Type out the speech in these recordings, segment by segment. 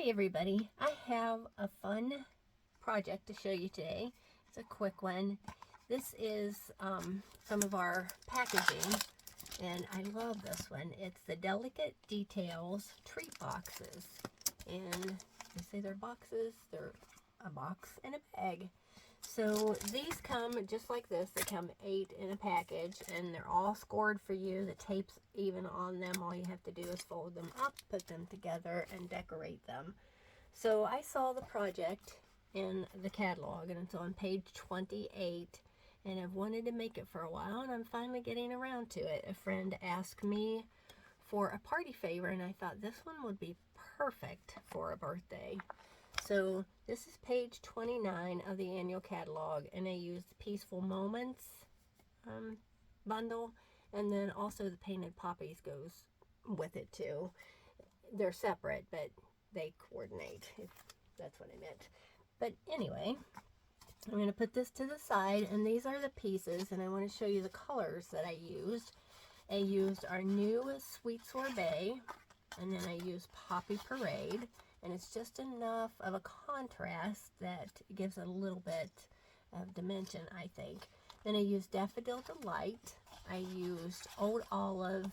Hi everybody, I have a fun project to show you today. It's a quick one. This is some of our packaging, and I love this one. It's the Delicate Details treat boxes, and they say they're boxes. They're a box and a bag. So these come just like this. They come 8 in a package, and they're all scored for you. The tape's even on them. All you have to do is fold them up, put them together, and decorate them. So I saw the project in the catalog, and it's on page 28, and I've wanted to make it for a while, and I'm finally getting around to it. A friend asked me for a party favor, and I thought this one would be perfect for a birthday. So this is page 29 of the annual catalog, and I used the Peaceful Moments bundle, and then also the Painted Poppies goes with it too. They're separate, but they coordinate, if that's what I meant. But anyway, I'm going to put this to the side, and these are the pieces, and I want to show you the colors that I used. I used our new Sweet Sorbet, and then I used Poppy Parade, and it's just enough of a contrast that gives a little bit of dimension, I think. Then I used Daffodil Delight. I used Old Olive,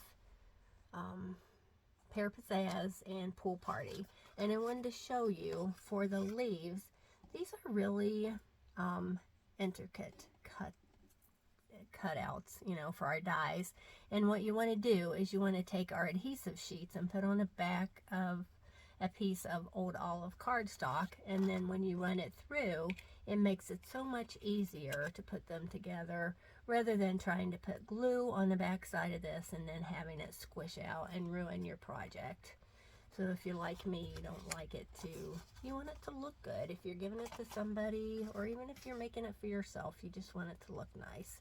Pear Pizzazz, and Pool Party. And I wanted to show you for the leaves, these are really intricate cutouts, you know, for our dies. And what you want to do is you want to take our adhesive sheets and put on the back of a piece of Old Olive cardstock, and then when you run it through, it makes it so much easier to put them together rather than trying to put glue on the back side of this and then having it squish out and ruin your project. So if you're like me, you don't like it to, you want it to look good. If you're giving it to somebody, or even if you're making it for yourself, you just want it to look nice.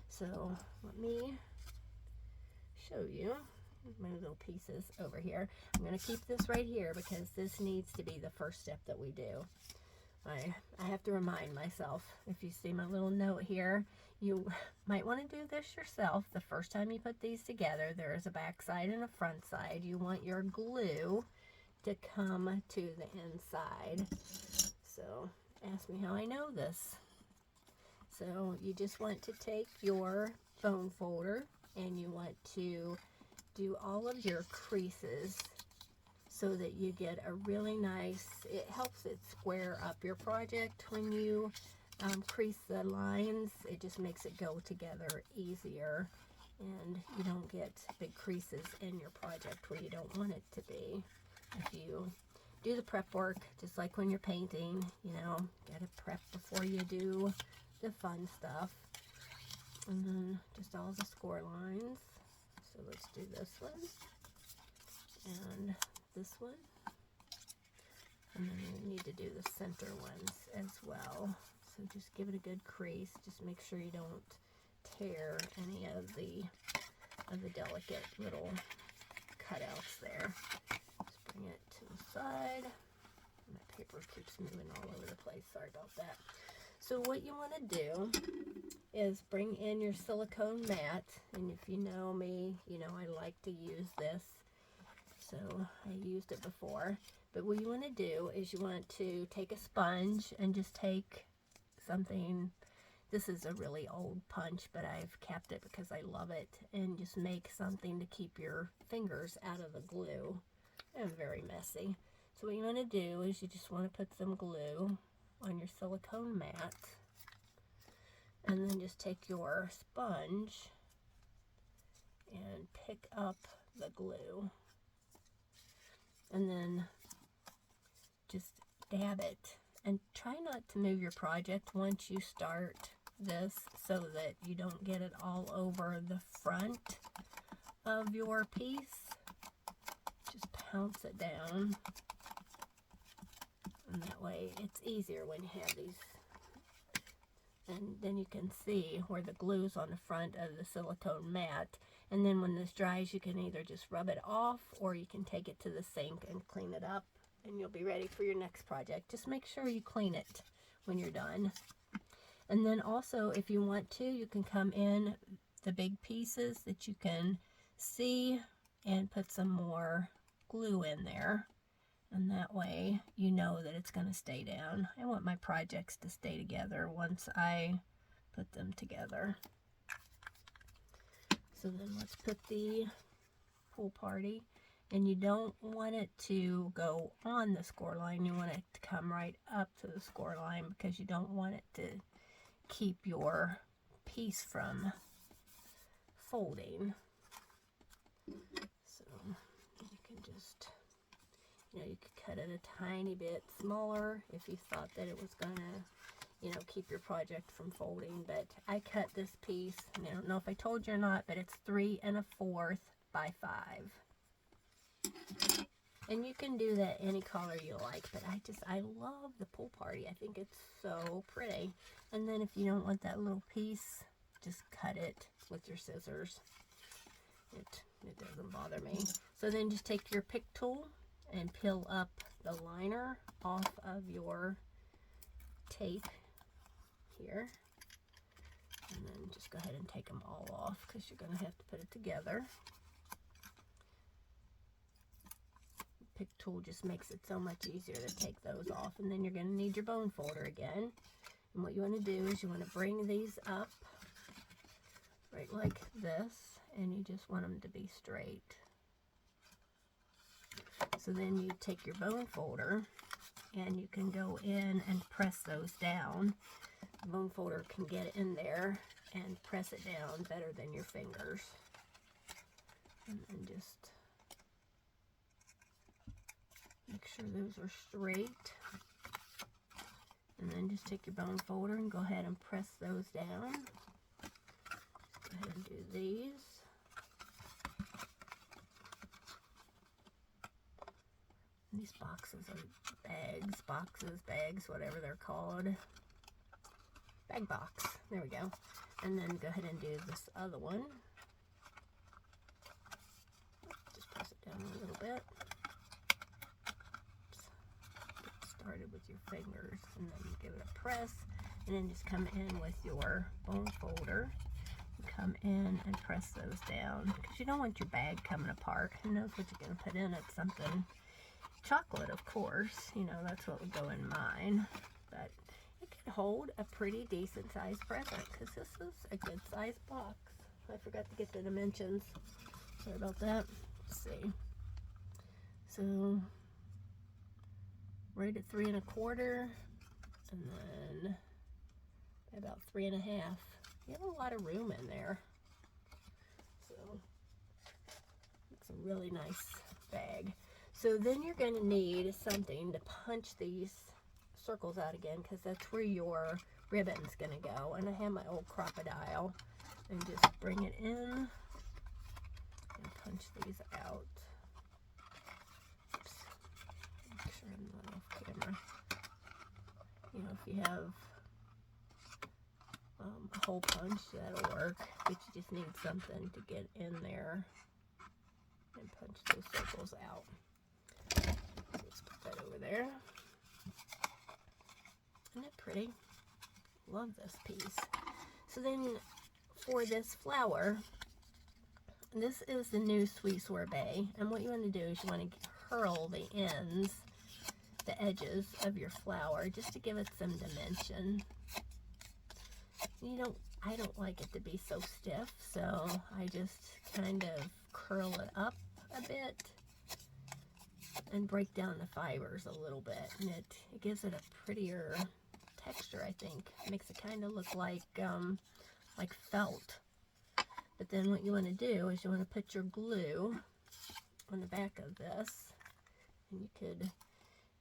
So let me show you my little pieces over here. I'm going to keep this right here because this needs to be the first step that we do. I have to remind myself. If you see my little note here, you might want to do this yourself. The first time you put these together, there is a back side and a front side. You want your glue to come to the inside. So ask me how I know this. So you just want to take your bone folder and you want to do all of your creases so that you get a really nice, it helps it square up your project when you crease the lines. It just makes it go together easier, and you don't get big creases in your project where you don't want it to be. If you do the prep work, just like when you're painting, you know, gotta prep before you do the fun stuff. And then just all the score lines. So let's do this one and this one, and then you need to do the center ones as well. So just give it a good crease. Just make sure you don't tear any of the delicate little cutouts there. Just bring it to the side. My paper keeps moving all over the place. Sorry about that. So what you want to do is bring in your silicone mat, and if you know me, you know I like to use this, so I used it before. But what you want to do is you want to take a sponge and just take something, this is a really old punch, but I've kept it because I love it, and just make something to keep your fingers out of the glue. I'm very messy. So what you want to do is you just want to put some glue on your silicone mat, and then just take your sponge and pick up the glue, and then just dab it, and try not to move your project once you start this so that you don't get it all over the front of your piece. Just pounce it down, and that way it's easier when you have these. And then you can see where the glue's on the front of the silicone mat. And then when this dries, you can either just rub it off, or you can take it to the sink and clean it up, and you'll be ready for your next project. Just make sure you clean it when you're done. And then also, if you want to, you can come in the big pieces that you can see and put some more glue in there. And that way you know that it's going to stay down. I want my projects to stay together once I put them together. So then let's put the pool party. And you don't want it to go on the score line. You want it to come right up to the score line because you don't want it to keep your piece from folding. So you can just, you could cut it a tiny bit smaller if you thought that it was gonna, keep your project from folding. But I cut this piece, and I don't know if I told you or not, but it's 3 1/4 by 5. And you can do that any color you like, but I love the pool party. I think it's so pretty. And then if you don't want that little piece, just cut it with your scissors. It doesn't bother me. So then just take your pick tool and peel up the liner off of your tape here. And then just go ahead and take them all off because you're going to have to put it together. Pick tool just makes it so much easier to take those off. And then you're going to need your bone folder again. And what you want to do is you want to bring these up right like this, and you just want them to be straight. So then you take your bone folder and you can go in and press those down. The bone folder can get in there and press it down better than your fingers. And then just make sure those are straight. And then just take your bone folder and go ahead and press those down. Go ahead and do these. These boxes are bags, whatever they're called. Bag box. There we go. And then go ahead and do this other one. Just press it down a little bit. Started with your fingers, and then you give it a press, and then just come in with your bone folder, come in and press those down because you don't want your bag coming apart. Who knows what you're going to put in it? Something chocolate, of course, that's what would go in mine, but it could hold a pretty decent sized present because this is a good sized box. I forgot to get the dimensions, sorry about that. Let's see, so right at 3 1/4, and then about 3 1/2. You have a lot of room in there, so it's a really nice bag. So then you're going to need something to punch these circles out again, because that's where your ribbon's going to go. And I have my old crocodile, and just bring it in and punch these out. Make sure I'm not off camera. If you have a hole punch, that'll work, but you just need something to get in there and punch those circles out. Let's put that over there. Isn't it pretty? Love this piece. So then for this flower, this is the new Sweet Sorbet, and what you want to do is you want to curl the ends, the edges of your flower, just to give it some dimension. I don't like it to be so stiff, so I just kind of curl it up a bit and break down the fibers a little bit, and it gives it a prettier texture. I think it makes it kind of look like felt. But then what you want to do is you want to put your glue on the back of this, and you could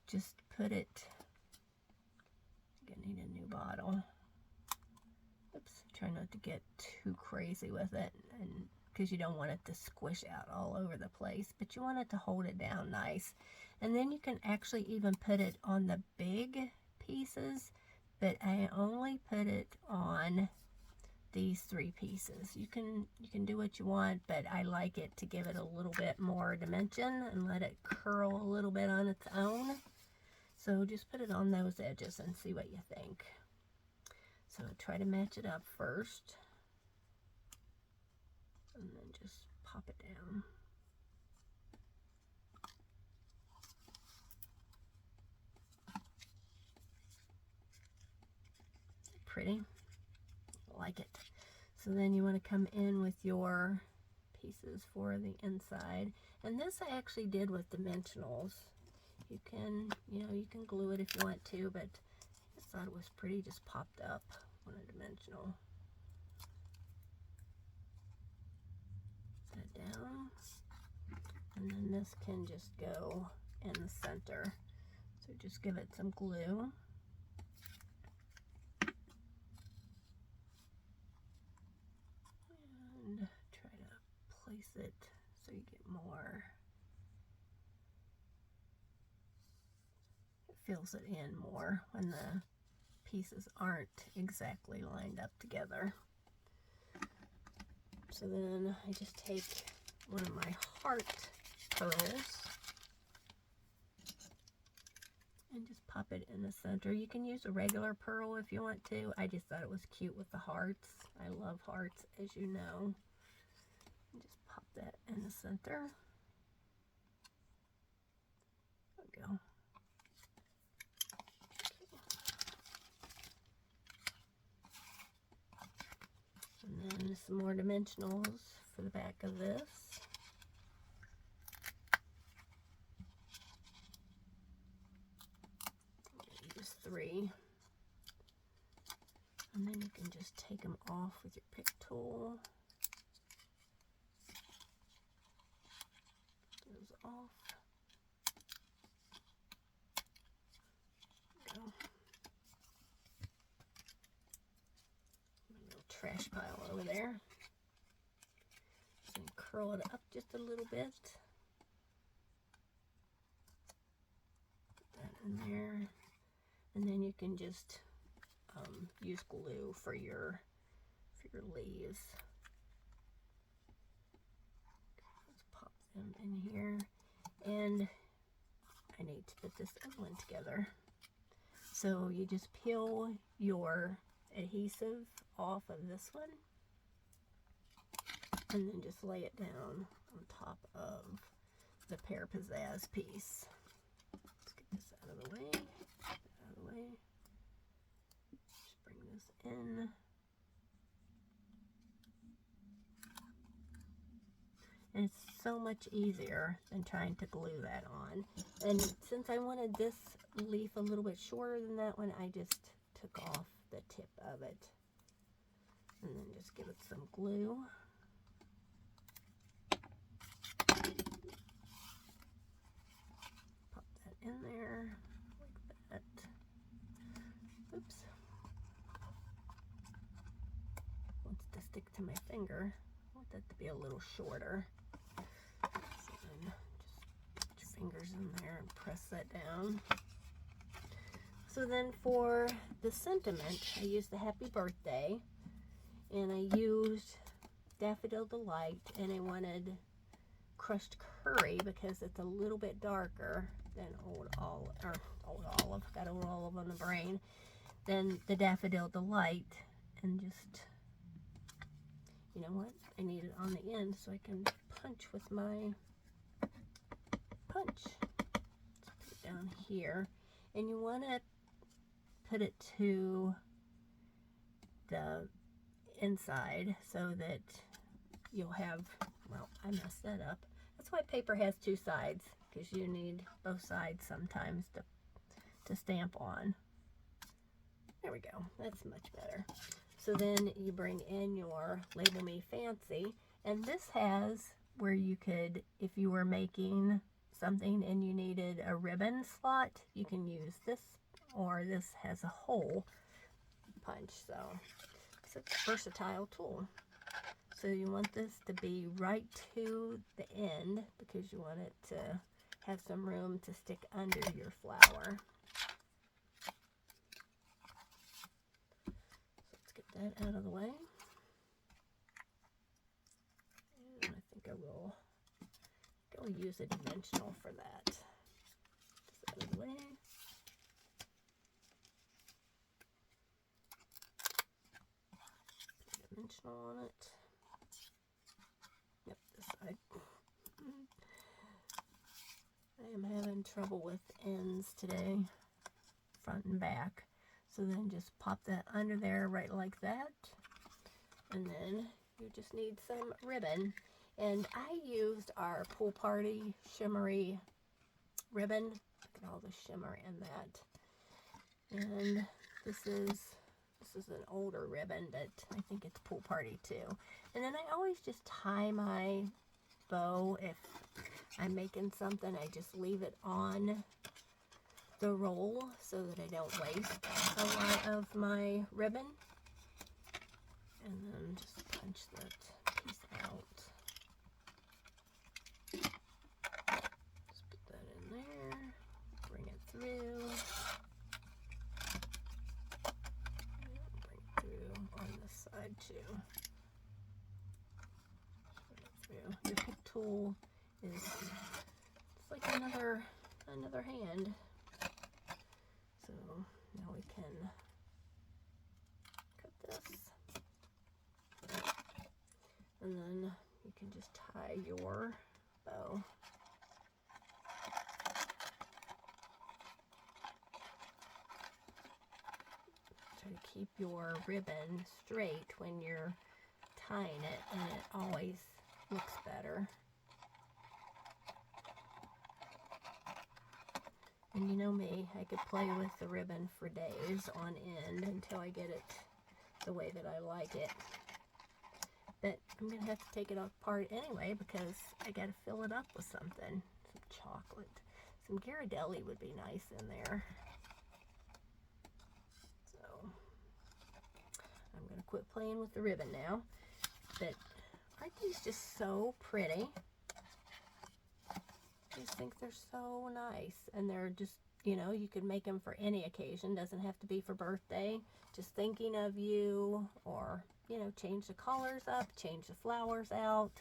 just put it, I'm gonna need a new bottle. Oops, try not to get too crazy with it, and because you don't want it to squish out all over the place, but you want it to hold it down nice. And then you can actually even put it on the big pieces, but I only put it on these 3 pieces. You can do what you want, but I like it to give it a little bit more dimension and let it curl a little bit on its own. So just put it on those edges and see what you think. So try to match it up first, and then just pop it down. pretty. I like it. So then you want to come in with your pieces for the inside. And this I actually did with dimensionals. You can, you can glue it if you want to, but I just thought it was pretty, just popped up on a dimensional. Put that down. And then this can just go in the center. So just give it some glue. And try to place it so you get more. It fills it in more when the pieces aren't exactly lined up together. So then I just take one of my heart pearls and just pop it in the center. You can use a regular pearl if you want to. I just thought it was cute with the hearts. I love hearts, as you know. And just pop that in the center. There we go. And then some more dimensionals for the back of this. Use 3. And then you can just take them off with your pick tool. Those off. There we go. A little trash pile over there. And curl it up just a little bit. Put that in there. And then you can just use glue for your leaves. Let's pop them in here. And I need to put this other one together. So you just peel your adhesive off of this one. And then just lay it down on top of the Pear Pizzazz piece. Let's get this out of the way. Out of the way. Just bring this in. And it's so much easier than trying to glue that on. And since I wanted this leaf a little bit shorter than that one, I just took off the tip of it. And then just give it some glue. Pop that in there like that. Oops. Wants to stick to my finger. I want that to be a little shorter. So then just put your fingers in there and press that down. So then for the sentiment, I used the happy birthday, and I used Daffodil Delight, and I wanted crushed curry because it's a little bit darker than Old Olive, got Old Olive on the brain, than the Daffodil Delight. And just, you know what, I need it on the end so I can punch with my punch. Let's put it down here, and you want to put it to the inside so that you'll have, well, I messed that up. That's why paper has 2 sides, because you need both sides sometimes to stamp on. There we go. That's much better. So then you bring in your Label Me Fancy, and this has where you could, if you were making something and you needed a ribbon slot, you can use this, or this has a hole punch. So it's a versatile tool. So you want this to be right to the end because you want it to have some room to stick under your flower. So let's get that out of the way. And I think I will use a dimensional for that. Just out of the way. Dimensional on it. Yep, this side. I am having trouble with ends today, front and back. So then just pop that under there right like that. And then you just need some ribbon. And I used our Pool Party shimmery ribbon. Look at all the shimmer in that. And this is an older ribbon, but I think it's Pool Party too. And then I always just tie my bow. If I'm making something, I just leave it on the roll so that I don't waste a lot of my ribbon. And then just punch that piece out. Just put that in there, bring it through. Bring it through on this side too. Bring it through. Your pick tool is, it's like another hand. So now we can cut this. And then you can just tie your bow. Try to keep your ribbon straight when you're tying it, and it always looks better. And you know me, I could play with the ribbon for days on end until I get it the way that I like it. But I'm going to have to take it apart anyway because I got to fill it up with something. Some chocolate. Some Ghirardelli would be nice in there. So, I'm going to quit playing with the ribbon now. But aren't these just so pretty? I just think they're so nice, and they're just, you know, you could make them for any occasion. Doesn't have to be for birthday. Just thinking of you, or, you know, change the colors up, change the flowers out.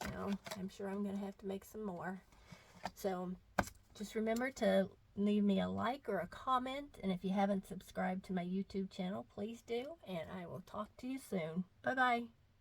You know, I'm sure I'm going to have to make some more. So just remember to leave me a like or a comment, and if you haven't subscribed to my YouTube channel, please do, and I will talk to you soon. Bye-bye.